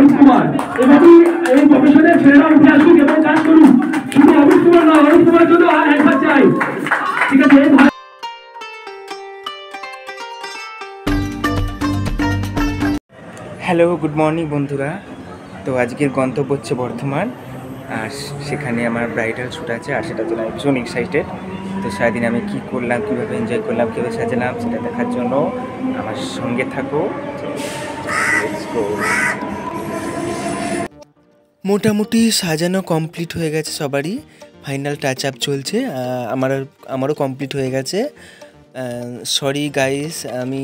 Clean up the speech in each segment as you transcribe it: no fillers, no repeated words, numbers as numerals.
অমিত কুমার এভাবেই এই প্রফেশনের ছেলেরা উঠে আসুক এবং কাজ করুক। শুধু অমিত কুমার নয়, অমিত কুমার জন্য আর একবার চাই। ঠিক আছে। হ্যালো, গুড মর্নিং বন্ধুরা। তো আজকের গন্তব্য হচ্ছে বর্ধমান, আর সেখানে আমার ব্রাইডাল শ্যুট আছে, আর সেটার জন্য আমি ভীষণ এক্সাইটেড। তো সারাদিন আমি কী করলাম, কীভাবে এনজয় করলাম, কীভাবে সাজালাম, সেটা দেখার জন্য আমার সঙ্গে থাকো। মোটামুটি সাজানো কমপ্লিট হয়ে গেছে সবারই, ফাইনাল টাচ আপ চলছে। আমারও কমপ্লিট হয়ে গেছে। সরি গাইস, আমি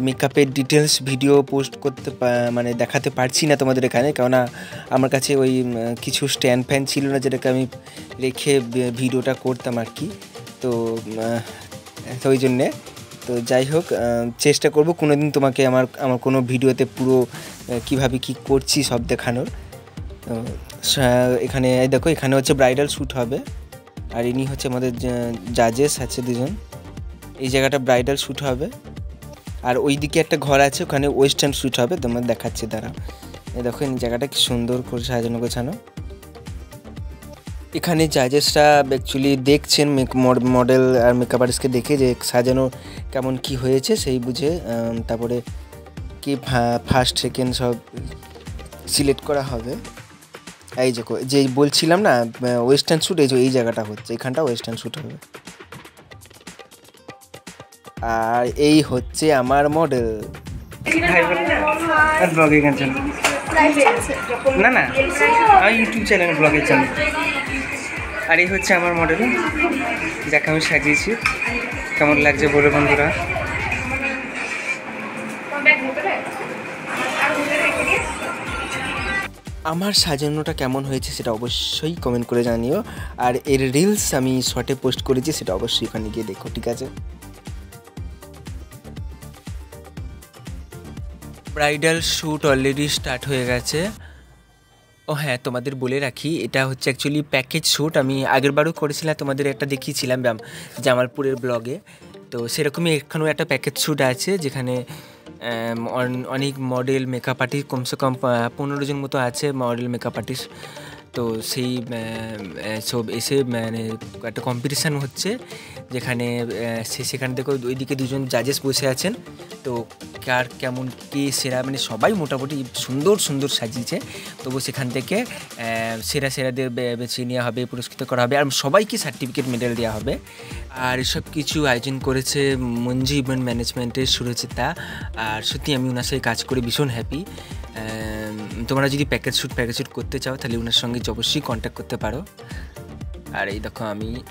মেকআপের ডিটেলস ভিডিও পোস্ট করতে মানে দেখাতে পারছি না তোমাদের এখানে, কেননা আমার কাছে ওই কিছু স্ট্যান্ড ফ্যান ছিল না যেটাকে আমি রেখে ভিডিওটা করতাম আর কি। তো ওই জন্যে তো যাই হোক, চেষ্টা করব কোনো দিন তোমাকে আমার কোনো ভিডিওতে পুরো কীভাবে কী করছি সব দেখানোর। এখানে দেখো, এখানে হচ্ছে ব্রাইডাল শ্যুট হবে, আর ইনি হচ্ছে আমাদের জাজেস আছে দুজন। এই জায়গাটা ব্রাইডাল শ্যুট হবে, আর ওই দিকে একটা ঘর আছে, ওখানে ওয়েস্টার্ন শ্যুট হবে। তোমার দেখাচ্ছি দাঁড়া। এই দেখো এই জায়গাটা কি সুন্দর করে সাজানো গোছানো। এখানে জাজেসরা অ্যাকচুয়ালি দেখছেন মডেল আর মেকআপ আর্টিস্টকে দেখে যে সাজানো কেমন কি হয়েছে, সেই বুঝে তারপরে কি ফার্স্ট সেকেন্ড সব সিলেক্ট করা হবে। এই যে বলছিলাম না ওয়েস্টার্ন শ্যুট, এই জায়গাটা হচ্ছে, এখানটা ওয়েস্টার্ন শ্যুট হবে। আর এই হচ্ছে আমার মডেল। না না, আমি ইউটিউব চ্যানেল, ব্লগের চ্যানেল। আর এই হচ্ছে আমার মডেল, যাকে আমি সাজিয়েছি। কেমন লাগছে বলে বন্ধুরা? আমার সাজানোটা কেমন হয়েছে সেটা অবশ্যই কমেন্ট করে জানিও, আর এর রিলস আমি শর্টে পোস্ট করেছি, সেটা অবশ্যই ওখানে গিয়ে দেখো, ঠিক আছে? ব্রাইডাল শ্যুট অলরেডি স্টার্ট হয়ে গেছে। ও হ্যাঁ, তোমাদের বলে রাখি, এটা হচ্ছে অ্যাকচুয়ালি প্যাকেজ শ্যুট। আমি আগেরবারও করেছিলাম, তোমাদের একটা দেখিয়েছিলাম জামালপুরের ব্লগে। তো সেরকমই এখানেও একটা প্যাকেজ শ্যুট আছে, যেখানে অনেক মডেল মেকআপ আর্টিস্ট, কমসে কম 15 জন মতো আছে মডেল মেকআপ আর্টিস্ট। তো সেই সব এসে মানে একটা কম্পিটিশান হচ্ছে, যেখানে সেখানে দেখো ওইদিকে দুজন জাজেস বসে আছেন। তো কার কেমন কে সেরা, মানে সবাই মোটামুটি সুন্দর সুন্দর সাজিয়েছে। তবু সেখান থেকে সেরাদের বেছে নেওয়া হবে, পুরস্কৃত করা হবে, আর সবাইকে সার্টিফিকেট মেডেল দেওয়া হবে। আর এসব কিছু আয়োজন করেছে মঞ্জু ইভেন্ট ম্যানেজমেন্টের সুরচিতা। আর সত্যি আমি ওনার সাথে কাজ করে ভীষণ হ্যাপি। তোমরা যদি প্যাকেজ শ্যুট করতে চাও, তাহলে ওনার সঙ্গে অবশ্যই কন্ট্যাক্ট করতে পারো। আর এই দেখো,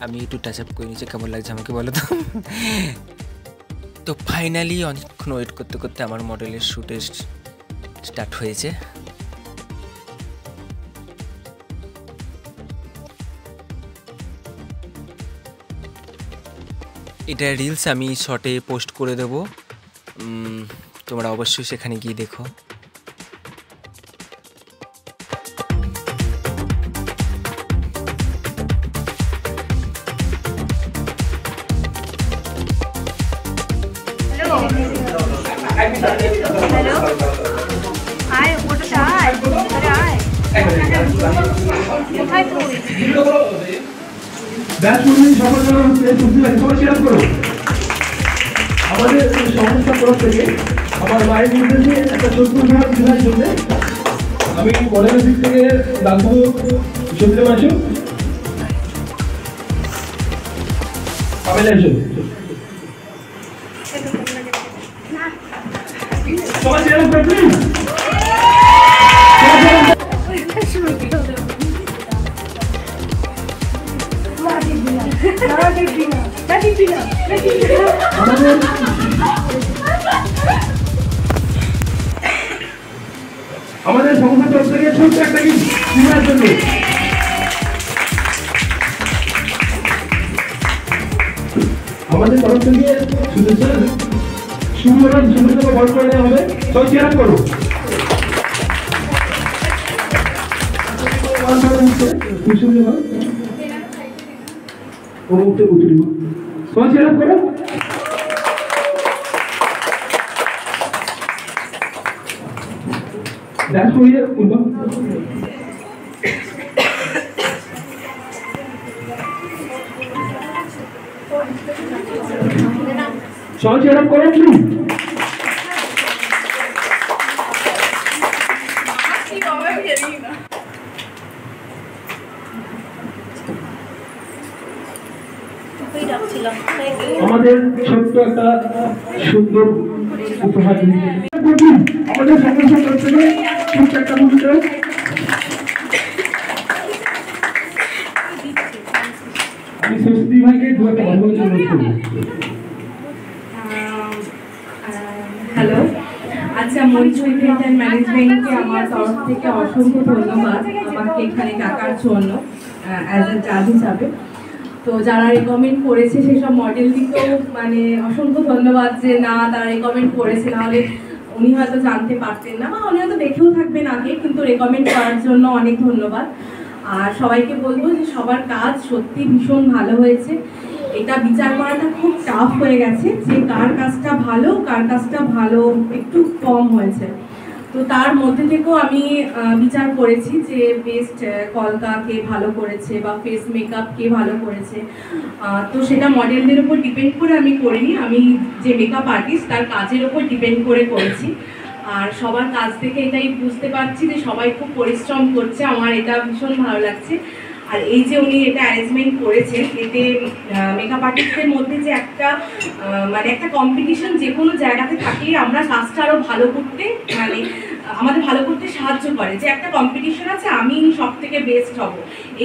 আমি একটু টাচ আপ করে নিচ্ছি, কেমন লাগছে আমাকে বলো তো। তো ফাইনালি অনেকক্ষণ ওয়েট করতে করতে আমার মডেলের শ্যুটে স্টার্ট হয়েছে। এটা রিলস আমি শর্টে পোস্ট করে দেবো, তোমরা অবশ্যই সেখানে গিয়ে দেখো। Hello. Hi, what is hi? Hi. Hi, Chloe. Batch মন্ডলী সবার জন্য হচ্ছে সবাই শেয়ার করো। আমাদের সংস্থা তরফ থেকে আমার মায়ের নির্দেশে একটা ছোট্ট উপহার জন্য আমি মডেলের দিক থেকে রাখবো সত্যি মাসু সবাই শেয়ার করো প্লিজ। আমাদের সংস্থা তরফ থেকে ছোট্ট একটা গিফট জন্য আমাদের তরফ থেকে শুভেচ্ছা বড় করে দেওয়া হবে। সবাই শেয়ার করো। সবাই শেয়ার করো। ড্যাশ করিয়ে উঠবো। সবাই এরকম করেন প্লিজ। আমাদের ছোট্ট একটা সুন্দর উপহার আমাদের সংগঠন তরফ থেকে ছোট্ট একটা পুরস্কার। আমি সস্তি ভাইকে দু একটা ভালো করে অনুরোধ করবো। হ্যালো, আচ্ছা, মঞ্চ ইভেন্ট অ্যান্ড ম্যানেজমেন্টকে আমার তরফ থেকে অসংখ্য ধন্যবাদ আমাকে এখানে ডাকার জন্য অ্যাজ এ জাজ হিসাবে। তো যারা রেকমেন্ড করেছে সেসব মডেলটিকেও মানে অসংখ্য ধন্যবাদ যে না তারা রেকমেন্ড করেছে, নাহলে উনি হয়তো জানতে পারতেন না বা উনি হয়তো দেখেও থাকবেন আগে, কিন্তু রেকমেন্ড করার জন্য অনেক ধন্যবাদ। আর সবাইকে বলবো যে সবার কাজ সত্যি ভীষণ ভালো হয়েছে। এটা বিচার করাটা খুব টাফ হয়ে গেছে যে কার কাজটা ভালো কার কাজটা ভালো একটু কম হয়েছে। তো তার মধ্যে থেকেও আমি বিচার করেছি যে বেস্ট কলকা কে ভালো করেছে বা ফেস মেকআপ কে ভালো করেছে। তো সেটা মডেলদের উপর ডিপেন্ড করে আমি করিনি, আমি যে মেকআপ আর্টিস্ট তার কাজের উপর ডিপেন্ড করে করেছি। আর সবার কাজ থেকে এটাই বুঝতে পারছি যে সবাই খুব পরিশ্রম করছে, আমার এটা ভীষণ ভালো লাগছে। আর এই যে উনি এটা অ্যারেঞ্জমেন্ট করেছেন, এতে মেকআপ আর্টিস্টদের মধ্যে যে একটা মানে একটা কম্পিটিশন যে কোনো জায়গাতে থাকলে আমরা কাজটা আরও ভালো করতে মানে আমাদের ভালো করতে সাহায্য করে, যে একটা কম্পিটিশন আছে আমি সব থেকে বেস্ট হব,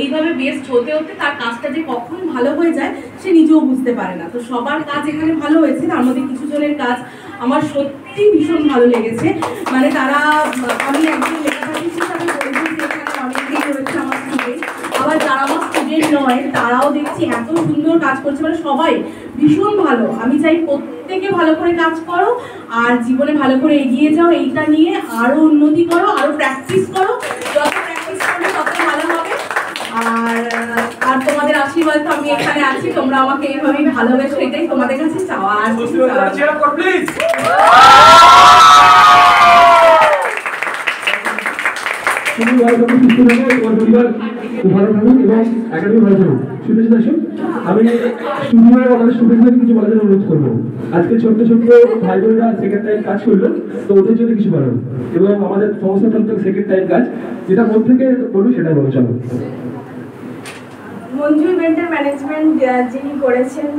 এইভাবে বেস্ট হতে হতে তার কাজটা যে কখন ভালো হয়ে যায় সে নিজেও বুঝতে পারে না। তো সবার কাজ এখানে ভালো হয়েছে, তার মধ্যে কিছু জনের কাজ আমার সত্যি ভীষণ ভালো লেগেছে। মানে তারা, আমি একজন মেকআপ আর্টিস্ট হিসাবে বলবো যে এখানে অনেকেই রয়েছে আমার স্টুডেন্ট, আবার যারা আমার স্টুডেন্ট নয় তারাও দেখছি এত সুন্দর কাজ করছে, মানে সবাই ভীষণ ভালো। আমি চাই প্রত্যেকে ভালো করে কাজ করো আর জীবনে ভালো করে এগিয়ে যাও, এইটা নিয়ে আরও উন্নতি করো, আরও প্র্যাকটিস করো, যত প্র্যাকটিস করবে তত ভালো হবে। আর তোমাদের আশীর্বাদ তো আমি এখানে আছি, তোমরা আমাকে এইভাবেই ভালোবেসো, এটাই তোমাদের কাছে চাওয়া। আর তুমি ভালো থাকো, সুস্থ থাকো, তোমার পরিবার ভালো থাকুক এবং একাডেমি ভালো থাকুক। শুনতে আসুন, আমি স্টুডিওর আমাদের স্টুডেন্টদের কিছু বলার জন্য অনুরোধ করবো। আজকে ছোট্ট ছোট্ট ভাই বোনেরা সেকেন্ড টাইম কাজ করলো, তো ওদের জন্য কিছু বলুন এবং আমাদের সমস্ত তরফ সেকেন্ড টাইম কাজ যেটা মন থেকে বলুন সেটা বলো। চলো। মঞ্জু ইভেন্টের ম্যানেজমেন্ট যিনি করেছেন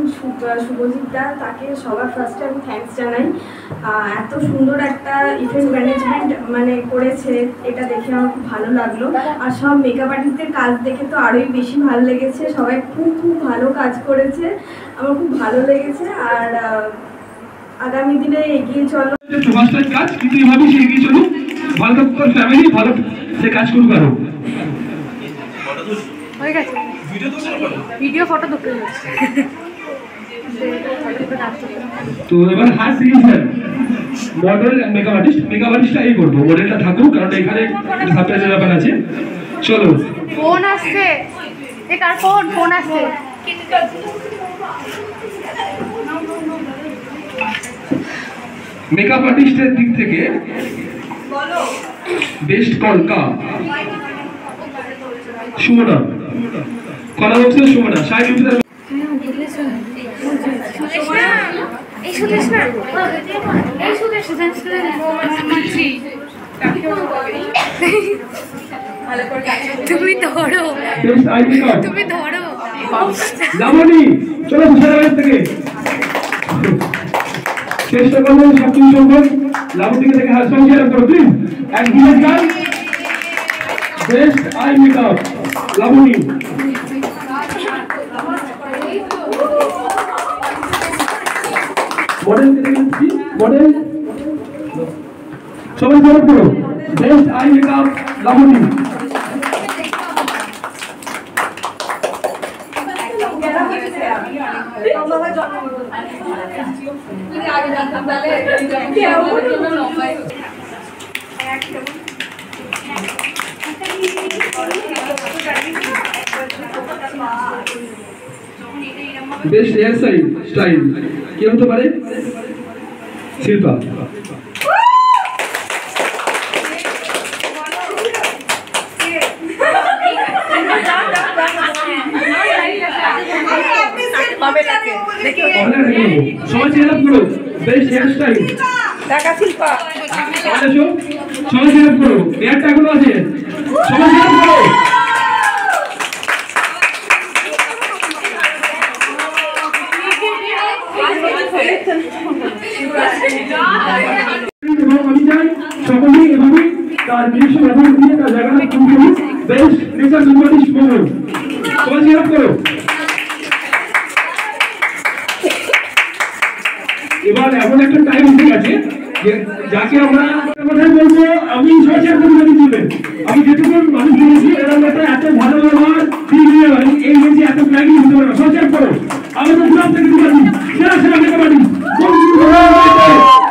শুভজিৎদা, তাকে সবার ফার্স্টে আমি থ্যাঙ্কস জানাই। এত সুন্দর একটা ইভেন্ট ম্যানেজমেন্ট মানে করেছে, এটা দেখে আমার খুব ভালো লাগলো। আর সব মেকআপ আর্টিস্টদের কাজ দেখে তো আরোই বেশি ভালো লেগেছে, সবাই খুব খুব ভালো কাজ করেছে, আমার খুব ভালো লেগেছে। আর আগামী দিনে এগিয়ে চলো, কাজ কিন্তু এভাবেই সে এগিয়ে চলুক, ভালো থাকুক, ফ্যামিলি ভালো সে কাজ করুক। আরো হয়ে গেছে ভিডিও ফটো দুটো তো এবার হাত সিরিয়াস মডেল মেকআপ আর্টিস্টটা এই করবো, মডেলটা থাকুক কারণ এখানে সারপ্রাইজের ব্যাপার আছে। চলো, ফোন আসছে, এ কার ফোন আসছে। মেকআপ আর্টিস্টের দিক থেকে বেস্ট কলকা সুমনা, কলা বক্সের সুমনা, সাই মিউজিকের তুমি ধরো লাবণী। চলো বিশাল থেকে চেষ্টা করবো সবকিছু সম্ভব। লাবণীকে থেকে হাত সঙ্গে করো প্লিজ। একদিনের গান best eye makeup Laboni. Model সবাই জবাব করো, best eye makeup Laboni. Best hair style কে হতে পারে? শিল্পা। সবাই চেয়ার করো বেস্ট হেয়ার স্টাইল টাকা শিল্প সবাই চেয়ার করো হেয়ারটা এখনো আছে সবাই চেয়ার করো আমি চাই সকলেই এভাবে তার নিজস্ব ব্যবহার দিয়ে তার জায়গাটা খুব বেস্ট নেচার বাংলাদেশ মোমেন্ট সবাই চেয়ার করো এবার এমন একটা টাইম উঠে গেছে যাকে আমরা কথাই বলবো আমি সরকার প্রতিনিধি দিবেন আমি যেটুকু মানুষ বলেছি এরকম একটা এত ভালো ব্যবহার এই যে এত প্ল্যানিং হতে পারে সরকার করো আমাদের গ্রাম থেকে দিবানি সেরা সেরা মেকাবাড়ি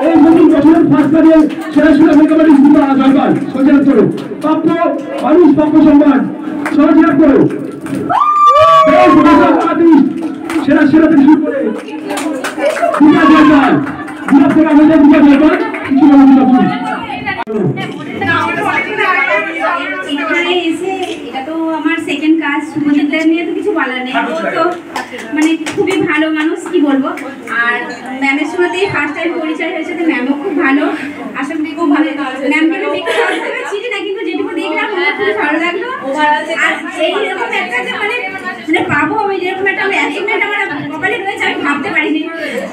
এই নতুন বছরের ফার্স্ট কাজে সেরা সেরা মেকাবাড়ি দরকার সরকার করো প্রাপ্য মানুষ প্রাপ্য সম্মান সরকার করো সেরা সেরা থেকে শুরু করে এখানে এসে এটা তো আমার সেকেন্ড কাজ শুভজিৎদার নিয়ে তো কিছু বলার নেই ও তো মানে খুবই ভালো মানুষ কি বলবো আর ম্যামের সাথে ফার্স্ট টাইম পরিচয় হয়েছে তো ম্যামও খুব ভালো আশা করি খুব ভালো ম্যামকে আমি দেখতে চিনি না কিন্তু যেটুকু দেখলাম আমার খুব ভালো লাগলো আর এইরকম একটা যে মানে পাবো আমি যেরকম একটা অ্যাচিভমেন্ট আমার কপালে রয়েছে আমি ভাবতে পারিনি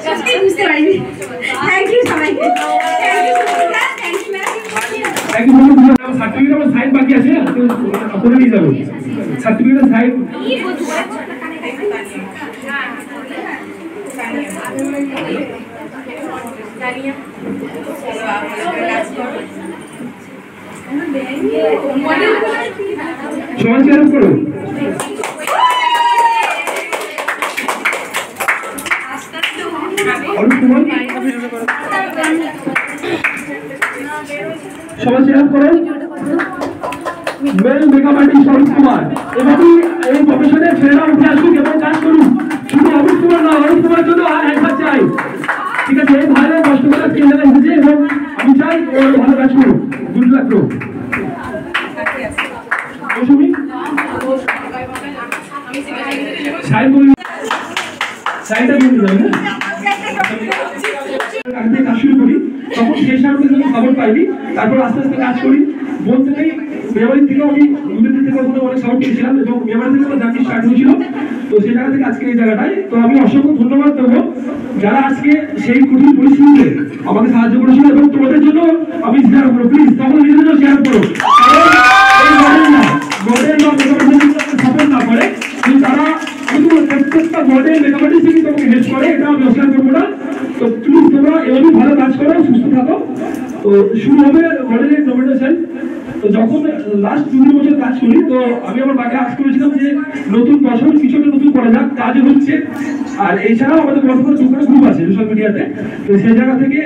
সত্যি বুঝতে পারিনি থ্যাংক ইউ সবাইকে থ্যাংক ইউ ম্যাম সার্টিফিকেট আমার সাইন বাকি আছে করে নিয়ে যাবো সার্টিফিকেটের সাইন সবাই চেয়ার করো সবাই চেয়ার করো male makeup artist Arup Kumar এভাবেই এই প্রফেশনে ছেলেরা উঠে আসুক এবং কাজ করুন শুধু অরূপ কুমার না অরূপ কুমার জন্য একবার চাই ঠিক আছে এই ভালো কষ্ট করে আজকে এখানে এসেছে এবং আমি চাই ও ভালো কাজ করুক গুড লাক করো সাইনটা বলে যাবে কাজ শুরু করি তখন শেষ আমি খবর পাইনি তারপর আস্তে আস্তে কাজ করি বলতে নেই মেমারি থেকে আমি ইউনিভার্সিটি থেকে অনেক সাউন্ড পেয়েছিলাম এবং মেমারি থেকে আমার জার্নি স্টার্ট হয়েছিল তো সেই জায়গা থেকে আজকে এই জায়গাটায় তো আমি অসংখ্য ধন্যবাদ দেবো যারা আজকে সেই কঠিন পরিস্থিতিতে আমাকে সাহায্য করেছিল এবং তোমাদের জন্য আমি শেয়ার করবো প্লিজ তখন নিজেদের জন্য শেয়ার করো সাপোর্ট না করে কিন্তু তারা কিন্তু প্রত্যেকটা মডেল মেকামেটিক্স থেকে তোমাকে হেল্প করে এটা আমি অস্বীকার করবো না তো প্লিজ তোমরা এভাবেই ভালো কাজ করো সুস্থ থাকো তো শুরু হবে মডেলের নমিনেশন তো যখন লাস্ট 2 বছর কাজ করি তো আমি আমার বাকি আজ করেছিলাম যে নতুন বছর কিছু একটা নতুন করা যাক কাজ হচ্ছে আর এছাড়াও আমাদের বর্তমানে দুটো গ্রুপ আছে সোশ্যাল মিডিয়াতে তো সেই জায়গা থেকে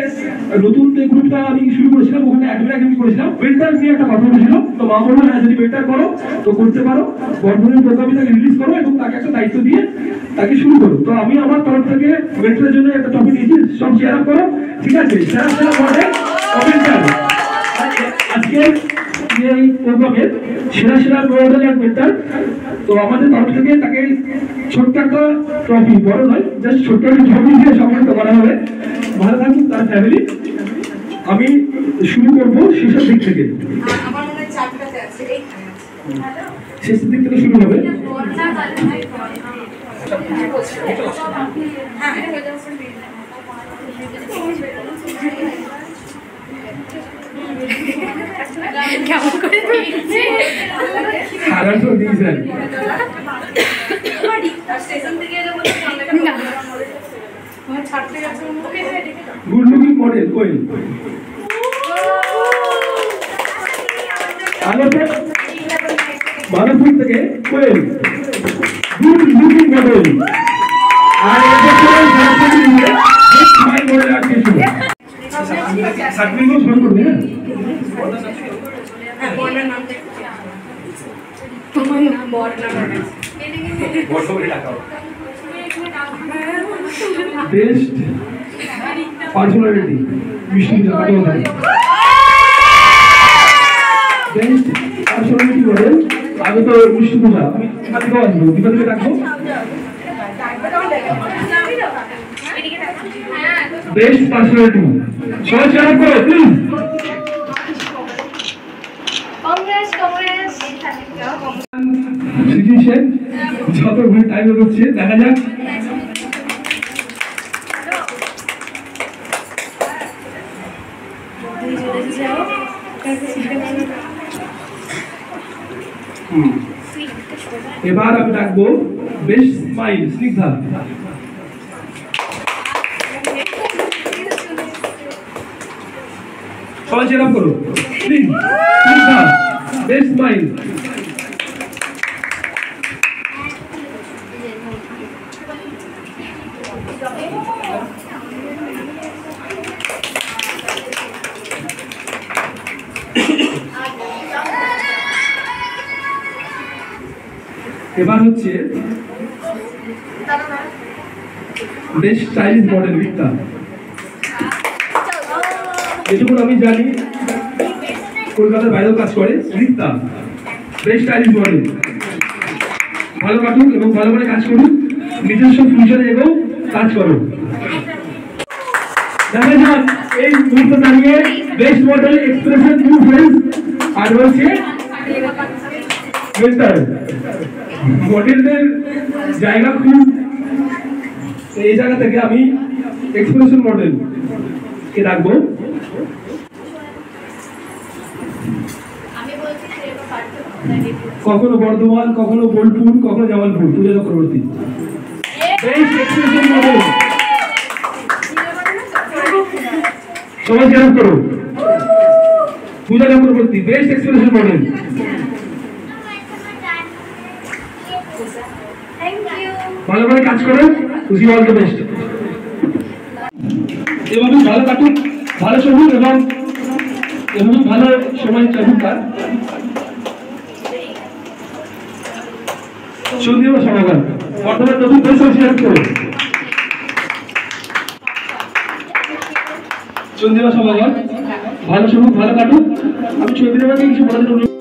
নতুন যে গ্রুপটা আমি শুরু করেছিলাম ওখানে অ্যাডভার্টাইজিং করেছিলাম বেটার নিয়ে একটা কথা বলেছিল তো মা বললো হ্যাঁ যদি বেটার করো তো করতে পারো বর্তমানের প্রোগ্রামে তাকে রিলিজ করো এবং তাকে একটা দায়িত্ব দিয়ে তাকে শুরু করো তো আমি আমার তরফ থেকে বেটারের জন্য একটা টপিক দিয়েছি সব শেয়ার আপ করো ঠিক আছে সেরা সেরা মডেল অফিসার আজকে এই প্রোগ্রামের সেরা সেরা মডেল আর বেটার তো আমাদের তরফ থেকে তাকে ছোট্ট একটা ট্রফি বড় নয় জাস্ট ছোট্ট একটা ট্রফি দিয়ে সম্মানিত করা হবে ভালো থাকুন তার ফ্যামিলি আমি শুরু করবো শেষের দিক থেকে শেষের দিক থেকে শুরু হবে কেমন করে দিয়েছে সারা তো দিয়েছেন গুড লুকিং মডেল কোয়েল মানবপুর থেকে কোয়েল গুড লুকিং মডেল আর মডেল আর কিছু সার্টিফিকেট শুরু করবে না best personality Vishnu Jagannath best personality model आगे तो विष्णु पूजा दीपाली को आसबो दीपाली को डाको বেস্ট পার্সোনালিটি। সবাই চেয়ার করো প্লিজ। সুজিত সেন যত টাইম হচ্ছে দেখা যাক। এবার আমি ডাকবো বেস্ট স্মাইল স্নিগ্ধা। সবাই চেয়ার করো প্লিজ। Snigdha best smile. এবার হচ্ছে বেস্ট স্টাইলিশ মডেল রিক্তা। যেটুকু আমি জানি কলকাতার বাইরেও কাজ করে রিক্তা, বেস্ট স্টাইলিশ মডেল। ভালো কাটুক এবং ভালো করে কাজ করুক, নিজস্ব ফিউচারে এগো কাজ করো। দেখা যাক এই মুহূর্তে দাঁড়িয়ে best model expression new friends আর হচ্ছে মেন্টার। মডেলদের জায়গা খুব, এই জায়গা থেকে আমি এক্সপ্রেশন মডেল কে ডাকবো। কখনো বর্ধমান, কখনো বোলপুর, কখনো জামালপুর, পূজা চক্রবর্তী বেস্ট এক্সপ্রেশন মডেল। সবাই চেয়ার করো। পূজা চক্রবর্তী বেস্ট এক্সপ্রেশন মডেল। ভালো করে কাজ করো, খুশি অল দ্য বেস্ট। এভাবে ভালো কাটুক, ভালো সবুজ এবং ভালো সময় চালুক। তার সন্দীপ সমাগম বর্তমান নতুন শেয়ার করো। সন্দীপ সমাগম ভালো সবুজ ভালো কাটুক। আমি সন্দীপ কিছু বলার জন্য